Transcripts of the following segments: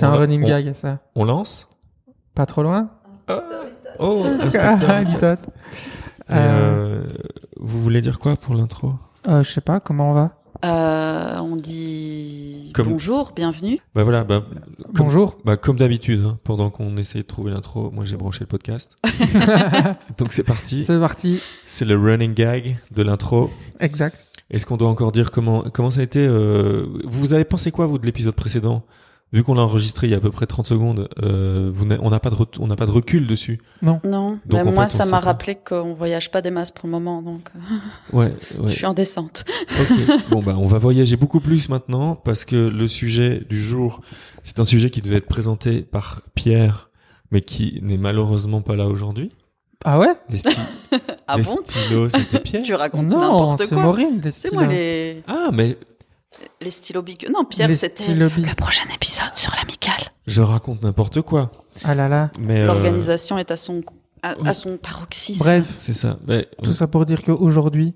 C'est un running gag, ça. On lance? Pas trop loin? Oh, Litote. Vous voulez dire quoi pour l'intro? Je sais pas, comment on va? On dit bonjour, bienvenue. Bah voilà, bonjour. Comme d'habitude, hein, pendant qu'on essaye de trouver l'intro, moi j'ai branché le podcast. Donc c'est parti. C'est parti. C'est le running gag de l'intro. Exact. Est-ce qu'on doit encore dire comment ça a été Vous avez pensé quoi, vous, de l'épisode précédent? Vu qu'on l'a enregistré il y a à peu près 30 secondes, on n'a pas de recul dessus. Non. Non. Donc, moi, fait, ça m'a rappelé qu'on voyage pas des masses pour le moment, donc. Ouais. Je suis en descente. Ok. Bon, on va voyager beaucoup plus maintenant parce que le sujet du jour, c'est un sujet qui devait être présenté par Pierre, mais qui n'est malheureusement pas là aujourd'hui. Ah ouais? Les bon stylos, c'était Pierre? Tu racontes Non, n'importe quoi. c'est Maureen, les C'est stylos. moi les Ah, mais stylos big. Non, Pierre, Les c'était stylos big. le prochain épisode sur l'amicale. je raconte n'importe quoi. Ah là là. Mais L'organisation est à son paroxysme. Bref, c'est ça. Mais, tout ça pour dire qu'aujourd'hui,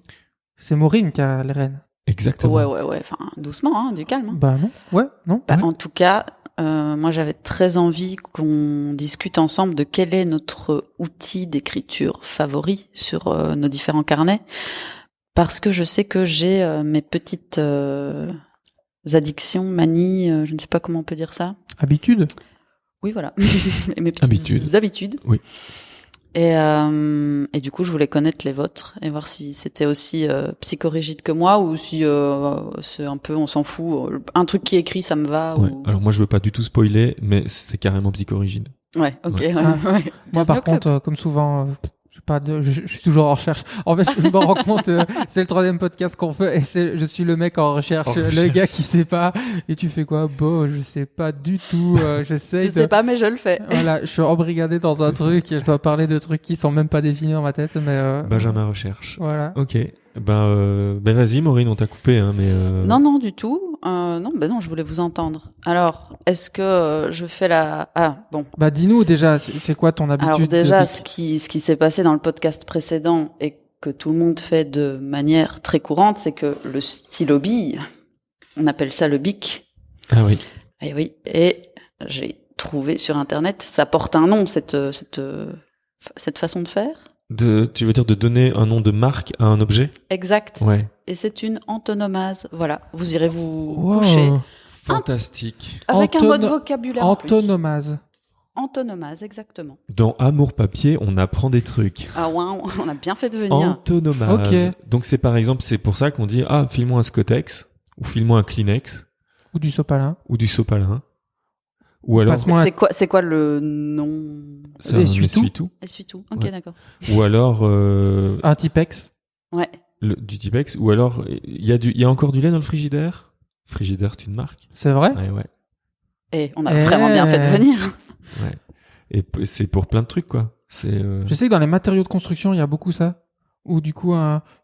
c'est Maureen qui a les rênes. Exactement. Ouais. Enfin, doucement, hein, du calme. Hein. Bah non. Ouais, non. Bah, Ouais. en tout cas, moi j'avais très envie qu'on discute ensemble de quel est notre outil d'écriture favori sur nos différents carnets, parce que je sais que j'ai mes petites addictions, manies, je ne sais pas comment on peut dire ça. Habitude. Oui, voilà. Et mes petites habitudes. Oui. Et du coup, je voulais connaître les vôtres et voir si c'était aussi psychorigide que moi ou si c'est un peu, on s'en fout. Un truc qui est écrit, ça me va. Ouais. Ou... Alors moi, je veux pas du tout spoiler, mais c'est carrément psychorigide. Ouais, ok. Ouais. Ouais. Ah. Moi, Bienvenue par au club. contre, comme souvent, je suis toujours en recherche. En fait, je me rends compte, c'est le 3e podcast qu'on fait et je suis le mec en recherche, le gars qui sait pas. Et tu fais quoi? Bon, je sais pas du tout. J'essaie Je sais pas, mais je le fais. Voilà, je suis embrigadé dans un C'est ça. truc et je dois parler de trucs qui sont même pas définis dans ma tête, mais Benjamin recherche. voilà. Ok. Ben vas-y, Maureen, on t'a coupé, hein, mais. Non, du tout. Non, je voulais vous entendre. Alors, est-ce que je fais bon. Bah, dis-nous déjà, c'est quoi ton habitude? Alors déjà, de ce qui s'est passé dans le podcast précédent et que tout le monde fait de manière très courante, c'est que le stylo bille, on appelle ça le bic. Ah oui. Et oui. Et j'ai trouvé sur Internet, ça porte un nom, cette façon de faire. Tu veux dire de donner un nom de marque à un objet? Exact. Ouais. Et c'est une antonomase. Voilà. Vous irez vous Wow. coucher. Fantastique. Avec un mode vocabulaire en plus. Antonomase. Antonomase, exactement. Dans Amour Papier, on apprend des trucs. Ah ouais, on a bien fait de venir. Antonomase. Ok. Donc c'est par exemple, c'est pour ça qu'on dit file-moi un Scotex ou file-moi un Kleenex Ou du sopalin. ou du sopalin. Ou alors Passe-moi C'est quoi le nom? c'est un essuie-tout. essuie-tout. Essuie-tout. Ok, Ouais. d'accord. Ou alors un Tipex. Ouais. du Tipex. Ou alors il y a encore du lait dans le frigidaire. Frigidaire, c'est une marque. C'est vrai? Ouais. Et on a vraiment bien fait de venir. Ouais. Et c'est pour plein de trucs, quoi. C'est Je sais que dans les matériaux de construction, il y a beaucoup ça. Ou du coup,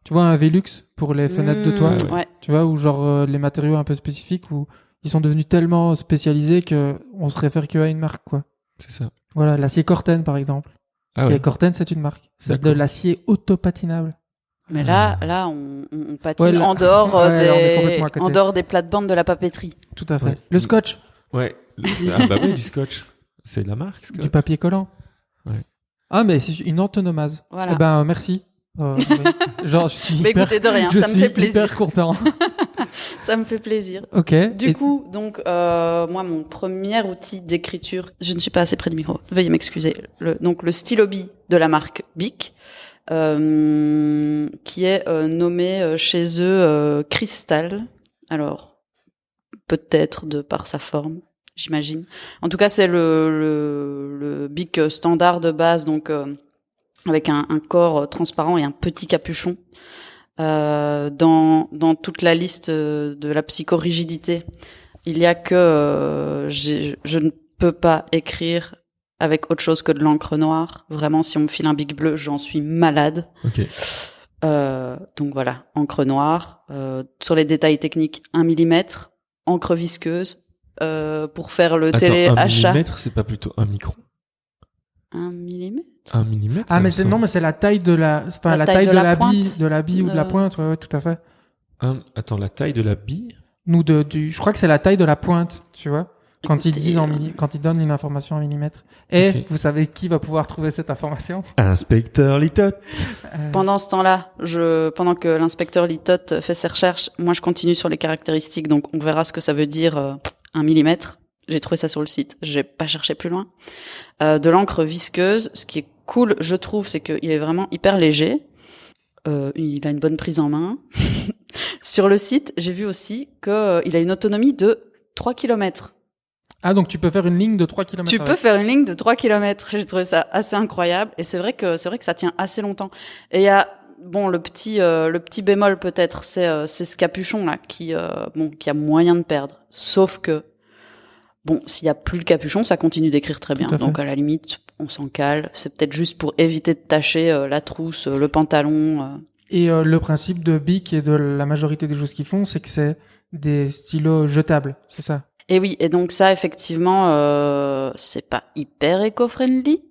tu vois, un Velux pour les fenêtres de toit. Ouais. Tu vois, ou genre les matériaux un peu spécifiques où ils sont devenus tellement spécialisés que on se réfère qu'à une marque, quoi. c'est ça. Voilà, l'acier Corten, par exemple. Ah ouais. Corten, c'est une marque. C'est de D'accord. l'acier autopatinable. Mais là, on patine Ouais, là- en dehors Ouais, là, on est complètement à côté. en dehors des plates-bandes de la papeterie. Tout à fait. Ouais. Le scotch, Ouais. Ah bah oui, du scotch. C'est de la marque, Scotch. du papier collant. Ouais. Ah, mais c'est une antonomase. Voilà. Eh ben, merci. Oui. Genre, je suis Mais hyper, écoutez, de rien, je ça me suis fait plaisir. hyper content. Ça me fait plaisir. Ok. Du Et- coup, donc, moi, mon premier outil d'écriture, je ne suis pas assez près du micro, veuillez m'excuser. Donc, le stylo bille de la marque Bic, qui est nommé chez eux Cristal. Alors, peut-être de par sa forme, j'imagine. En tout cas, c'est le Bic standard de base, donc avec un corps transparent et un petit capuchon. Dans toute la liste de la psychorigidité, il y a que je ne peux pas écrire avec autre chose que de l'encre noire. Vraiment, si on me file un bic bleu, j'en suis malade. Ok. Donc voilà, encre noire. Sur les détails techniques, 1 mm, encre visqueuse pour faire le Attends, téléachat. 1 millimètre, c'est pas plutôt un micron? 1 mm 1 millimètre? Ah, mais non, mais c'est la taille de la taille de la bille, ou de la pointe. Ouais, tout à fait. Attends, la taille de la bille? Je crois que c'est la taille de la pointe, tu vois. Quand ils disent quand ils donnent une information en millimètres. Et Ok. vous savez qui va pouvoir trouver cette information? Inspecteur Litot. Pendant ce temps-là, pendant que l'inspecteur Litot fait ses recherches, moi je continue sur les caractéristiques, donc on verra ce que ça veut dire 1 millimètre. J'ai trouvé ça sur le site, j'ai pas cherché plus loin. De l'encre visqueuse, ce qui est cool, je trouve, c'est qu'il est vraiment hyper léger. Il a une bonne prise en main. Sur le site, j'ai vu aussi qu'il a une autonomie de 3 km. Ah, donc tu peux faire une ligne de 3 km. Tu peux faire une ligne de 3 km. J'ai trouvé ça assez incroyable. Et c'est vrai que ça tient assez longtemps. Et il y a, bon, le petit bémol peut-être, c'est ce capuchon là qui a moyen de perdre. Sauf que, bon, s'il y a plus le capuchon, ça continue d'écrire très bien. Tout à fait. Donc à la limite, on s'en cale. C'est peut-être juste pour éviter de tacher la trousse, le pantalon. Et le principe de Bic et de la majorité des choses qu'ils font, c'est que c'est des stylos jetables, c'est ça? Et oui, et donc ça, effectivement, c'est pas hyper éco-friendly,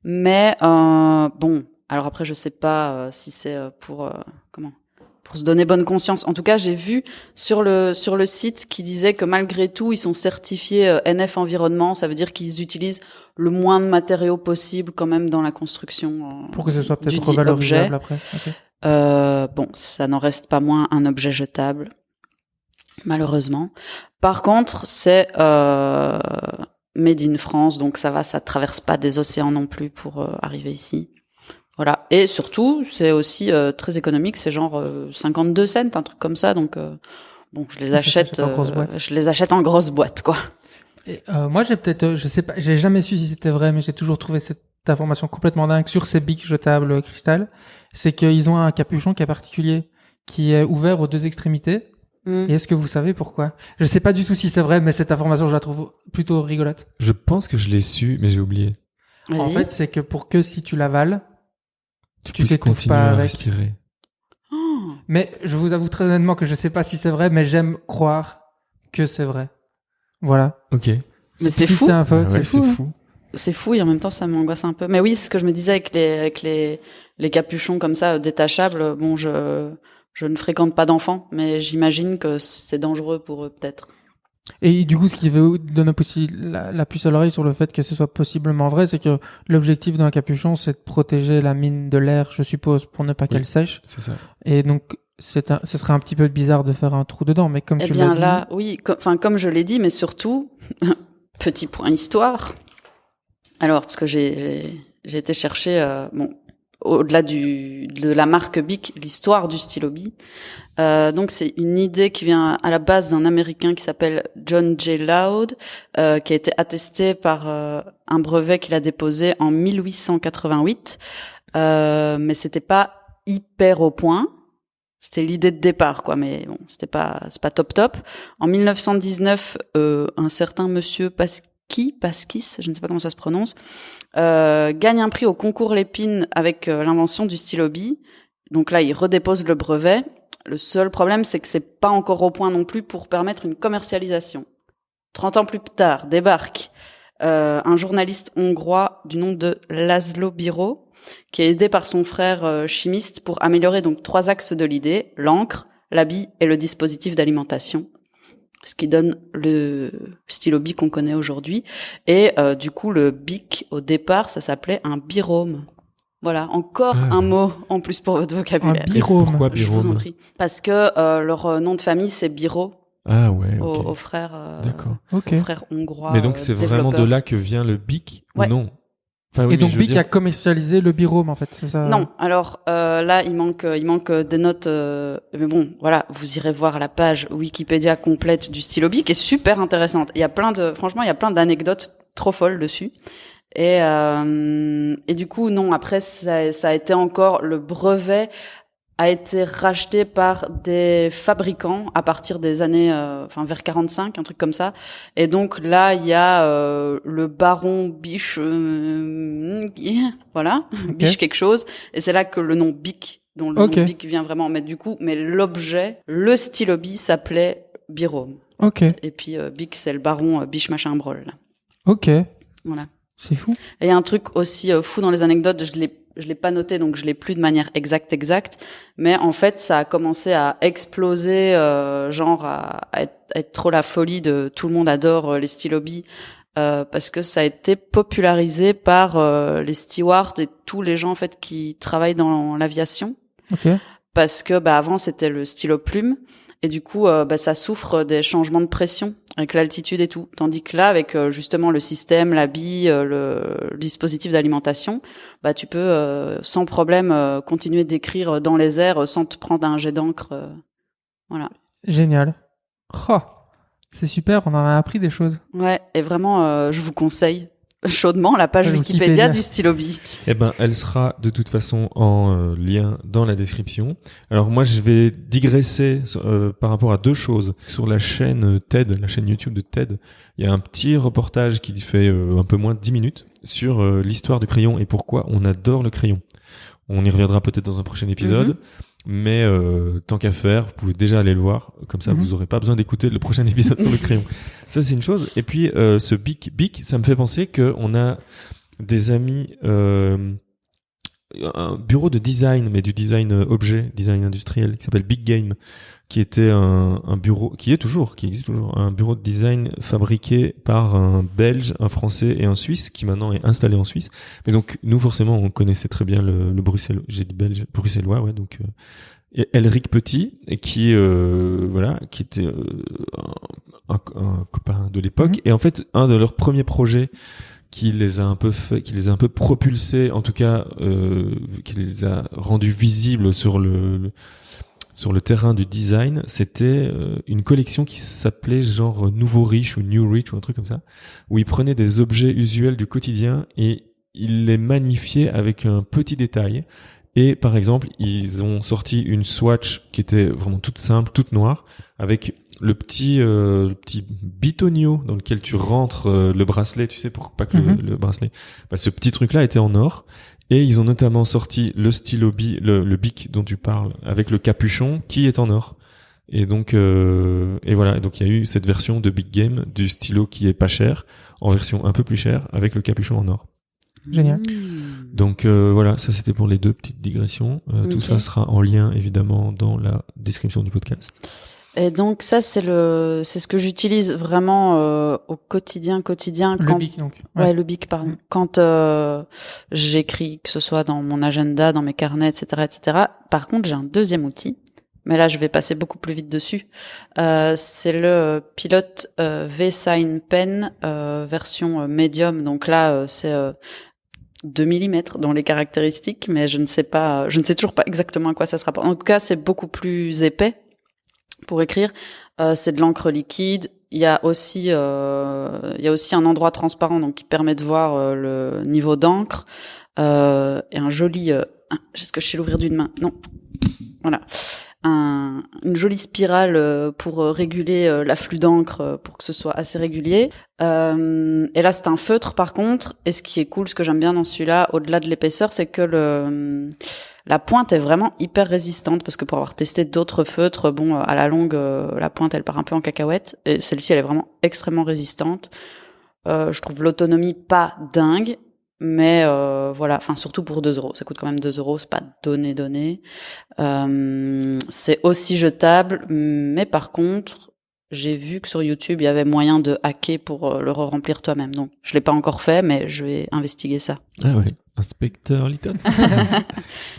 mais bon, alors après, je sais pas si c'est pour se donner bonne conscience. En tout cas, j'ai vu sur le site qui disait que malgré tout, ils sont certifiés NF Environnement, ça veut dire qu'ils utilisent le moins de matériaux possible quand même dans la construction. Pour que ce soit peut-être du dit revalorisable objet. après. Ok. Bon, ça n'en reste pas moins un objet jetable, malheureusement. Par contre, c'est made in France, donc ça traverse pas des océans non plus pour arriver ici. Voilà. Et surtout, c'est aussi très économique, c'est genre 52 cents, un truc comme ça. Donc bon, je les achète en grosse boîte, quoi. Et, moi, j'ai peut-être, je sais pas, j'ai jamais su si c'était vrai, mais j'ai toujours trouvé cette information complètement dingue sur ces bics jetables cristal. C'est qu'ils ont un capuchon qui est particulier, qui est ouvert aux deux extrémités. Et est-ce que vous savez pourquoi? Je sais pas du tout si c'est vrai, mais cette information, je la trouve plutôt rigolote. Je pense que je l'ai su, mais j'ai oublié. Vas-y. En fait, c'est que pour que si tu l'avales, tu puisses t'étouffes continuer pas à avec. respirer. Oh. Mais je vous avoue très honnêtement que je sais pas si c'est vrai, mais j'aime croire que c'est vrai. Voilà. Ok. Mais c'est Petite fou. info, Ah ouais, c'est fou. fou. C'est fou et en même temps ça m'angoisse un peu. Mais oui, c'est ce que je me disais avec les capuchons comme ça détachables. Bon, je ne fréquente pas d'enfants, mais j'imagine que c'est dangereux pour eux peut-être. Et du coup, ce qui veut donner aussi la puce à l'oreille sur le fait que ce soit possiblement vrai, c'est que l'objectif d'un capuchon, c'est de protéger la mine de l'air, je suppose, pour ne pas qu'elle sèche. C'est ça. Et donc, ce serait un petit peu bizarre de faire un trou dedans, mais comme Eh tu bien l'as dit, là, oui, comme je l'ai dit, mais surtout, petit point histoire. Alors, parce que j'ai été chercher, au-delà de la marque Bic, l'histoire du stylo Bic. Donc, c'est une idée qui vient à la base d'un Américain qui s'appelle John J. Loud, qui a été attesté par un brevet qu'il a déposé en 1888. Mais c'était pas hyper au point. C'était l'idée de départ, quoi, mais bon, c'est pas top. En 1919, un certain monsieur Pasquis, je ne sais pas comment ça se prononce, gagne un prix au concours Lépine avec l'invention du stylo Bic. Donc là, il redépose le brevet. Le seul problème, c'est que c'est pas encore au point non plus pour permettre une commercialisation. 30 ans plus tard, débarque un journaliste hongrois du nom de Laszlo Biro, qui est aidé par son frère chimiste pour améliorer donc 3 axes de l'idée, l'encre, la bille et le dispositif d'alimentation. Ce qui donne le stylo Bic qu'on connaît aujourd'hui. Et du coup, le Bic, au départ, ça s'appelait un birome. Voilà, encore un mot en plus pour votre vocabulaire. un birome. Pourquoi Je vous en birome? prie. Parce que leur nom de famille, c'est Biro, Ah ouais, ok. aux frères, D'accord. Ok. aux frères hongrois. Mais donc c'est vraiment de développeurs. là que vient le Bic Ouais. ou non? Enfin, oui, Et mais donc je veux Bic dire- a commercialisé le birome, en fait, c'est ça? Non, alors là il manque des notes, mais bon, voilà, vous irez voir la page Wikipédia complète du stylo Bic qui est super intéressante. Il y a plein d'anecdotes trop folles dessus. Et du coup non, après ça a été encore le brevet a été racheté par des fabricants à partir des années vers 45, un truc comme ça. Et donc là, il y a le baron Biche voilà, Ok. Biche quelque chose et c'est là que le nom Bic dont le Ok. nom Bic vient vraiment mais l'objet, le stylo Bic s'appelait Birome. Ok. Et puis Bic c'est le baron Biche machin brol. Ok. Voilà. C'est fou. Et il y a un truc aussi fou dans les anecdotes, je l'ai l'ai pas noté, donc je l'ai plus de manière exacte, mais en fait, ça a commencé à exploser, genre à être trop la folie de tout le monde adore les stylobies, parce que ça a été popularisé par les stewards et tous les gens en fait qui travaillent dans l'aviation. Ok. Parce que avant c'était le stylo plume et du coup ça souffre des changements de pression avec l'altitude et tout, tandis que là avec justement le système, la bille, le dispositif d'alimentation, tu peux sans problème continuer d'écrire dans les airs sans te prendre un jet d'encre. Voilà. Génial. Oh, c'est super, on en a appris des choses. Ouais, et vraiment je vous conseille chaudement la page Wikipédia du Stylobi. Eh ben, elle sera de toute façon en lien dans la description. Alors moi, je vais digresser par rapport à deux choses. Sur la chaîne TED, la chaîne YouTube de TED, il y a un petit reportage qui fait un peu moins de 10 minutes sur l'histoire du crayon et pourquoi on adore le crayon. On y reviendra peut-être dans un prochain épisode. Mais tant qu'à faire, vous pouvez déjà aller le voir. Comme ça, vous aurez pas besoin d'écouter le prochain épisode sur le crayon. Ça, c'est une chose. Et puis, ce Bic, ça me fait penser qu'on a des amis, un bureau de design, mais du design objet, design industriel, qui s'appelle Big Game, qui était un bureau, qui existe toujours, un bureau de design fabriqué par un Belge, un Français et un Suisse, qui maintenant est installé en Suisse. Mais donc, nous, forcément, on connaissait très bien le Bruxellois, j'ai dit belge, bruxellois, ouais, donc, Elric Petit, qui était un copain de l'époque. Et en fait, un de leurs premiers projets qui les a un peu propulsés, en tout cas, qui les a rendus visibles sur le terrain du design, c'était une collection qui s'appelait genre Nouveau Riche ou New Rich ou un truc comme ça, où ils prenaient des objets usuels du quotidien et ils les magnifiaient avec un petit détail. Et par exemple, ils ont sorti une Swatch qui était vraiment toute simple, toute noire, avec le petit bitonio dans lequel tu rentres le bracelet, tu sais, pour pas que le bracelet. Ce petit truc-là était en or. Et ils ont notamment sorti le stylo le Bic dont tu parles, avec le capuchon qui est en or. Et donc, et voilà. Et donc, il y a eu cette version de Big Game du stylo qui est pas cher, en version un peu plus chère, avec le capuchon en or. Génial. Donc, voilà. Ça, c'était pour les deux petites digressions. Tout ça sera en lien, évidemment, dans la description du podcast. Et donc ça c'est ce que j'utilise vraiment au quotidien le Bic donc. Ouais, le Bic pardon. Quand j'écris, que ce soit dans mon agenda, dans mes carnets, etc. Par contre, j'ai un deuxième outil, mais là je vais passer beaucoup plus vite dessus. C'est le Pilot V-Sign Pen version médium. Donc là c'est 2 mm dans les caractéristiques, mais je ne sais toujours pas exactement à quoi ça se rapporte. En tout cas, c'est beaucoup plus épais pour écrire. C'est de l'encre liquide. Il y a aussi un endroit transparent donc qui permet de voir le niveau d'encre et un joli est-ce que je sais l'ouvrir d'une main? Non. Voilà. Une jolie spirale pour réguler l'afflux d'encre pour que ce soit assez régulier. Et là, c'est un feutre par contre. Et ce qui est cool, ce que j'aime bien dans celui-là, au-delà de l'épaisseur, c'est que la pointe est vraiment hyper résistante parce que pour avoir testé d'autres feutres, à la longue, la pointe, elle part un peu en cacahuète. Et celle-ci, elle est vraiment extrêmement résistante. Je trouve l'autonomie pas dingue. Mais voilà, enfin surtout pour 2 €. Ça coûte quand même 2 €, c'est pas donné. C'est aussi jetable, mais par contre, j'ai vu que sur YouTube, il y avait moyen de hacker pour le remplir toi-même. Donc, je l'ai pas encore fait, mais je vais investiguer ça. Ah ouais, inspecteur Litton.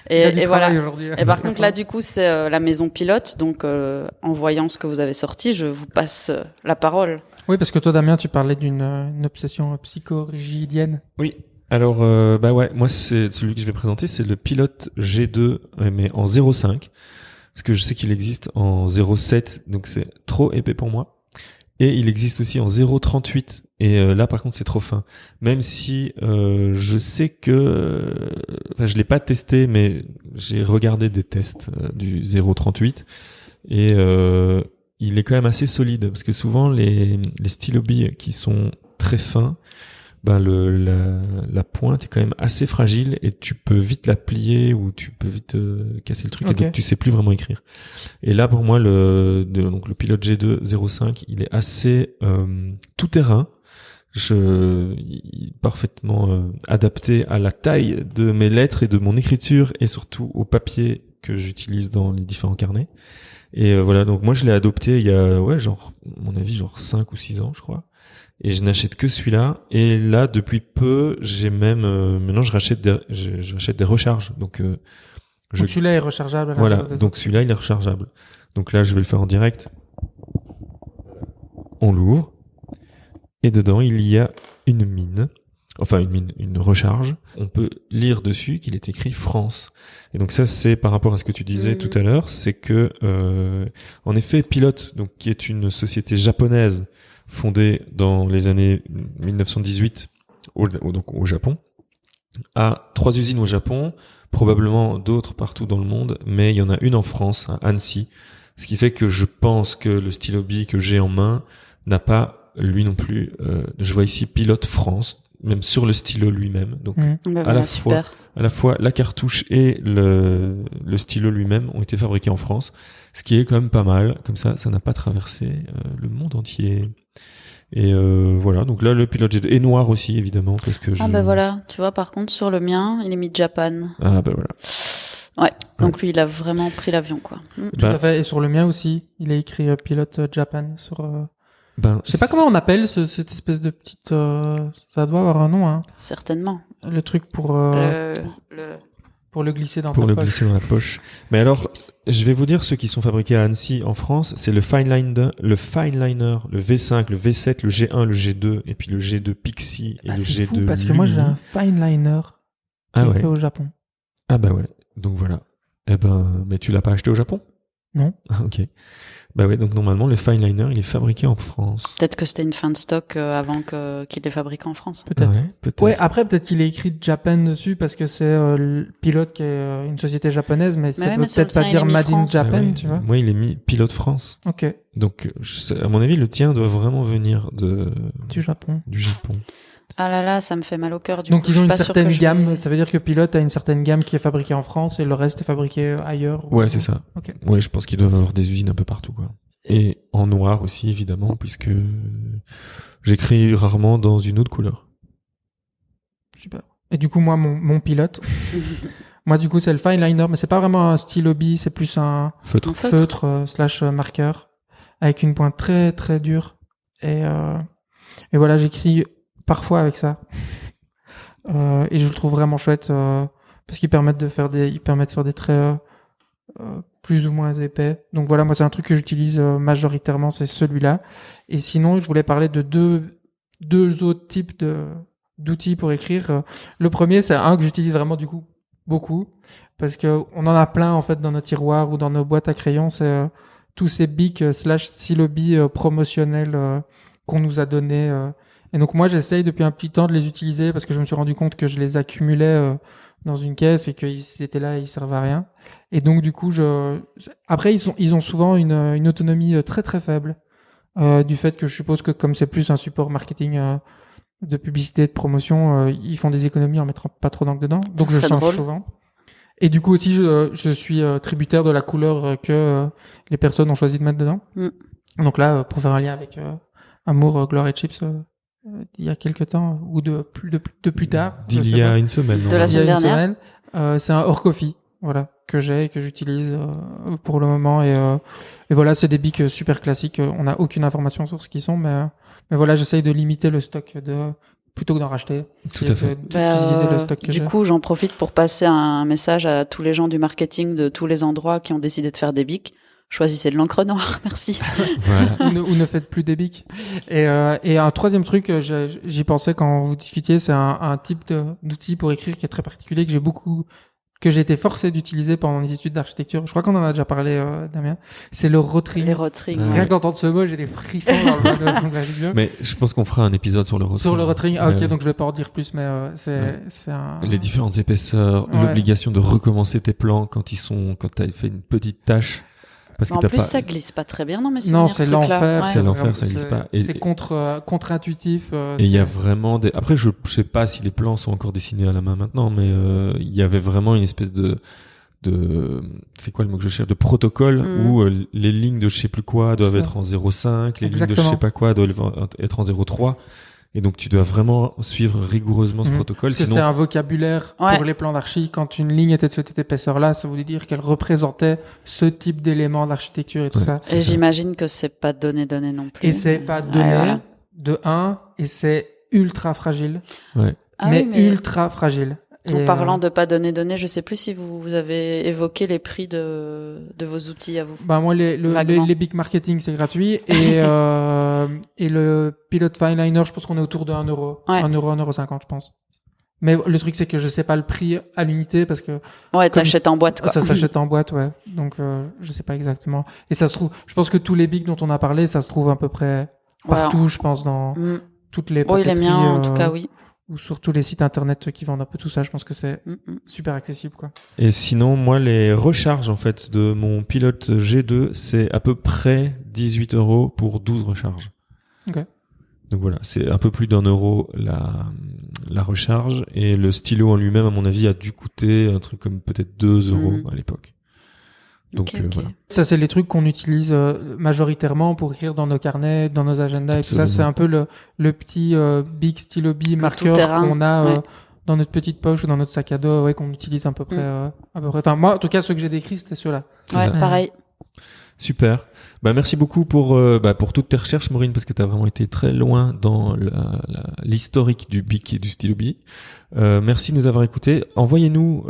et voilà. Et par contre, là, du coup, c'est la maison pilote. Donc, en voyant ce que vous avez sorti, je vous passe la parole. Oui, parce que toi, Damien, tu parlais d'une obsession psychorigidienne. Oui. Alors, ouais, moi, c'est celui que je vais présenter, c'est le Pilote G2, mais en 0.5. Parce que je sais qu'il existe en 0.7, donc c'est trop épais pour moi. Et il existe aussi en 0.38. Et là, par contre, c'est trop fin. Même si je sais que... je l'ai pas testé, mais j'ai regardé des tests du 0.38. Et il est quand même assez solide. Parce que souvent, les stylobies qui sont très fins, la pointe est quand même assez fragile et tu peux vite la plier ou tu peux vite casser le truc et donc tu sais plus vraiment écrire. Et là pour moi donc le Pilote G2 0.5, il est assez tout terrain. Parfaitement adapté à la taille de mes lettres et de mon écriture et surtout au papier que j'utilise dans les différents carnets. Et voilà, donc moi je l'ai adopté il y a genre à mon avis 5 ou 6 ans je crois. Et je n'achète que celui-là. Et là depuis peu, j'ai même maintenant je rachète des recharges. Donc celui-là est rechargeable. Voilà, donc celui-là il est rechargeable. Donc là je vais le faire en direct. On l'ouvre et dedans il y a une mine. Enfin une recharge. On peut lire dessus qu'il est écrit France. Et donc ça c'est par rapport à ce que tu disais tout à l'heure, c'est que en effet Pilote, donc qui est une société japonaise fondée dans les années 1918 donc au Japon, a 3 usines au Japon, probablement d'autres partout dans le monde, mais il y en a une en France, à Annecy, ce qui fait que je pense que le stylo Bic que j'ai en main n'a pas lui non plus. Je vois ici Pilote France, même sur le stylo lui-même. Donc à la fois la cartouche et le stylo lui-même ont été fabriqués en France, ce qui est quand même pas mal. Comme ça n'a pas traversé le monde entier. Et voilà, donc là le Pilote G2 est noir aussi évidemment parce que voilà, tu vois, par contre sur le mien il est mis Japan. Ah bah voilà. Ouais, donc lui il a vraiment pris l'avion quoi. Tout à fait, et sur le mien aussi il est écrit Pilote Japan sur je sais pas comment on appelle cette espèce de petite ça doit avoir un nom hein. Certainement. Le truc pour pour le glisser dans glisser dans la poche. Mais alors, je vais vous dire ceux qui sont fabriqués à Annecy en France, c'est le Fineliner, le V5, le V7, le G1, le G2 et puis le G2 Pixie et le G2 fou, parce que moi j'ai un Fineliner qui est fait au Japon. Ah bah ouais. Donc voilà. Eh ben, mais tu l'as pas acheté au Japon? Non. Ah, ok. Bah ouais, donc normalement le Fineliner il est fabriqué en France. Peut-être que c'était une fin de stock avant qu'il est fabriqué en France. Peut-être. Ouais, peut-être. Ouais, après peut-être qu'il est écrit Japan dessus parce que c'est le Pilote qui est une société japonaise, mais ça veut peut-être pas dire Made in Japan, tu vois. Moi il est mis Pilote France. Ok. Donc à mon avis le tien doit vraiment venir du Japon. Ah là là, ça me fait mal au cœur. Donc ils ont une certaine gamme. Ça veut dire que Pilote a une certaine gamme qui est fabriquée en France et le reste est fabriqué ailleurs. Ouais, c'est ça. Okay. Ouais, je pense qu'ils doivent avoir des usines un peu partout, quoi. Et en noir aussi, évidemment, puisque j'écris rarement dans une autre couleur. Super. Et du coup, moi, mon Pilote, moi, du coup, c'est le Fineliner, mais c'est pas vraiment un stylo B, c'est plus un feutre / marqueur avec une pointe très très dure. Et voilà, j'écris parfois avec ça. Et je le trouve vraiment chouette parce qu'ils permettent de faire des traits plus ou moins épais. Donc voilà, moi c'est un truc que j'utilise majoritairement, c'est celui-là. Et sinon, je voulais parler de deux autres types d'outils pour écrire. Le premier, c'est un que j'utilise vraiment du coup beaucoup parce que on en a plein en fait dans nos tiroirs ou dans nos boîtes à crayons. C'est tous ces bics / stylo B promotionnels qu'on nous a donnés. Et donc moi j'essaye depuis un petit temps de les utiliser parce que je me suis rendu compte que je les accumulais dans une caisse et qu'ils étaient là et ils servaient à rien. Et donc du coup après ils ont souvent une autonomie très très faible du fait que je suppose que comme c'est plus un support marketing de publicité, de promotion, ils font des économies en mettant pas trop d'encre dedans. Donc je change souvent. Et du coup aussi je suis tributaire de la couleur que les personnes ont choisi de mettre dedans. Donc là pour faire un lien avec Amour, Gloire et Chips il y a quelques temps ou de plus tard. D'il y a une semaine. De la semaine dernière. C'est un Hors Coffee, voilà, que j'ai et que j'utilise pour le moment et voilà, c'est des bics super classiques. On n'a aucune information sur ce qu'ils sont, mais voilà, j'essaye de limiter le stock plutôt que d'en racheter. Tout à fait. D'utiliser le stock que j'ai. Du coup, j'en profite pour passer un message à tous les gens du marketing de tous les endroits qui ont décidé de faire des bics. Choisissez de l'encre noire, merci. Voilà. ou ne faites plus des bics. Et un troisième truc, j'y pensais quand vous discutiez, c'est un type d'outil pour écrire qui est très particulier, que j'ai été forcé d'utiliser pendant les études d'architecture. Je crois qu'on en a déjà parlé, Damien. C'est le rotring. Les rotrings. Rien qu'entendre ce mot, j'ai des frissons dans le bas de la figure. Mais je pense qu'on fera un épisode sur le rotring. Sur le rotring. Ah, ok, donc je vais pas en dire plus, mais c'est les différentes épaisseurs, l'obligation de recommencer tes plans quand t'as fait une petite tâche. Parce que en plus, ça glisse pas très bien dans mes souvenirs. Non, c'est l'enfer. C'est l'enfer, ça glisse pas. C'est contre-intuitif. Et il y a vraiment Après, je sais pas si les plans sont encore dessinés à la main maintenant, mais il y avait vraiment une espèce de c'est quoi le mot que je cherche, de protocole où les lignes de je sais plus quoi doivent être en 0,5, les lignes de je sais pas quoi doivent être en 0,3. Et donc, tu dois vraiment suivre rigoureusement ce Mhm. protocole. Parce que Sinon, c'était un vocabulaire Ouais. pour les plans d'archi. Quand une ligne était de cette épaisseur-là, ça voulait dire qu'elle représentait ce type d'éléments d'architecture et tout Ouais. ça. Et j'imagine que c'est pas donné non plus. Et c'est pas donné voilà. de 1, et c'est ultra fragile. Ah mais, oui, mais ultra fragile. en Et, parlant de pas donner, je sais plus si vous avez évoqué les prix de vos outils à vous. bah moi Vaguement. les big marketing c'est gratuit et le Pilot Fineliner je pense qu'on est autour de 1 euro. Ouais. 1 euro, 1,50 € je pense. Mais le truc c'est que je sais pas le prix à l'unité parce que Ouais, Comme- t'achètes en boîte, quoi. ça s'achète en boîte, ouais. Donc je sais pas exactement. Et ça se trouve, je pense que tous les bigs dont on a parlé, ça se trouve à peu près partout, je pense, dans Mm. toutes les Oui, les papeteries, miens, en tout cas, oui. ou sur tous les sites internet qui vendent un peu tout ça. Je pense que c'est Mm, mm. super accessible, quoi. et sinon, moi, les recharges, en fait, de mon pilote G2, c'est à peu près 18 € pour 12 recharges. Ok. Donc voilà, c'est un peu plus d'1 euro la recharge, et le stylo en lui-même, à mon avis, a dû coûter un truc comme peut-être 2 € Mhm. à l'époque. Donc Ok, ok. voilà. Ça, c'est les trucs qu'on utilise majoritairement pour écrire dans nos carnets, dans nos agendas et tout ça. Absolument. C'est un peu le petit big stylo B marqueur tout-terrain, qu'on a ouais. dans notre petite poche ou dans notre sac à dos, ouais, qu'on utilise à peu près. À peu près. Enfin, moi, en tout cas, ceux que j'ai décrits, c'était ceux-là. C'est Ouais, ça. pareil. Super. Bah, merci beaucoup pour toutes tes recherches, Maureen, parce que tu as vraiment été très loin dans l'historique du BIC et du stylo B. Merci de nous avoir écoutés. Envoyez-nous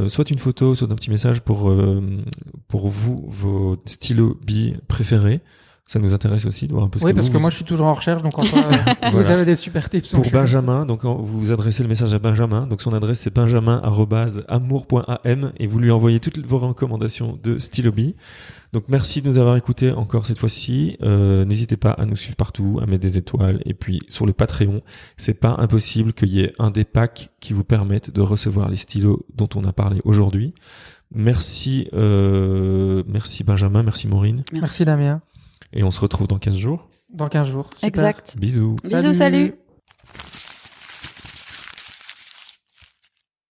soit une photo, soit un petit message pour vous, vos stylos B préférés. Ça nous intéresse aussi de voir un peu ce Oui, que parce vous, que moi, je suis toujours en recherche, donc enfin, vous Voilà. avez des super tips. Pour donc je- Benjamin, donc vous vous adressez le message à Benjamin, donc son adresse c'est benjamin@amour.am et vous lui envoyez toutes vos recommandations de stylo B. Donc merci de nous avoir écoutés encore cette fois-ci. N'hésitez pas à nous suivre partout, à mettre des étoiles, et puis sur le Patreon, c'est pas impossible qu'il y ait un des packs qui vous permettent de recevoir les stylos dont on a parlé aujourd'hui. Merci Benjamin, merci Maureen, Merci Damien. et on se retrouve dans 15 jours. Dans 15 jours. Super. Exact. Bisous. Bisous, salut.